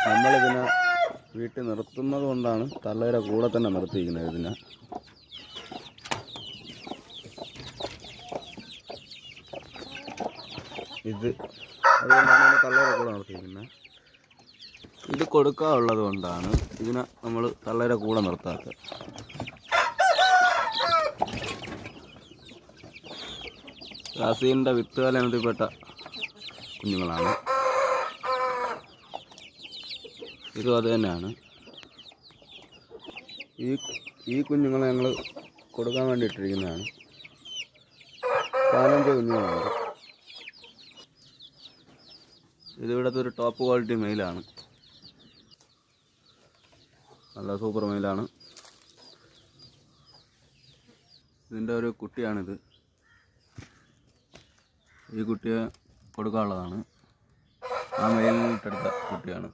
നമ്മളിതിനെ വീട്ടിൽ നിർത്തുന്നത് കൊണ്ടാണ് തള്ളയുടെ കൂടെ തന്നെ നിർത്തിയിരിക്കുന്നത്. ഇതിനെ അതുകൊണ്ടാണ് തള്ളയുടെ കൂടെ നിർത്തിയിരിക്കുന്നത്. ഇത് കൊടുക്കാനുള്ളത് കൊണ്ടാണ് ഇതിനെ നമ്മൾ തള്ളയുടെ കൂടെ നിർത്താത്തത്. റാസീൻ്റെ വിത്തുകാല ഇനത്തിൽപ്പെട്ട കുഞ്ഞുങ്ങളാണ്. ഇതും അത് തന്നെയാണ്. ഈ കുഞ്ഞുങ്ങളെ ഞങ്ങൾ കൊടുക്കാൻ വേണ്ടി ഇട്ടിരിക്കുന്നതാണ്. 15 കുഞ്ഞുങ്ങളുണ്ട്. ഇതിവിടുത്തെ ഒരു ടോപ്പ് ക്വാളിറ്റി മെയിലാണ്. നല്ല സൂപ്പർ മെയിലാണ്. ഇതിൻ്റെ ഒരു കുട്ടിയാണിത്. ഈ കുട്ടിയെ കൊടുക്കാനുള്ളതാണ്. ആ മെയിലിട്ടെടുത്ത കുട്ടിയാണ്.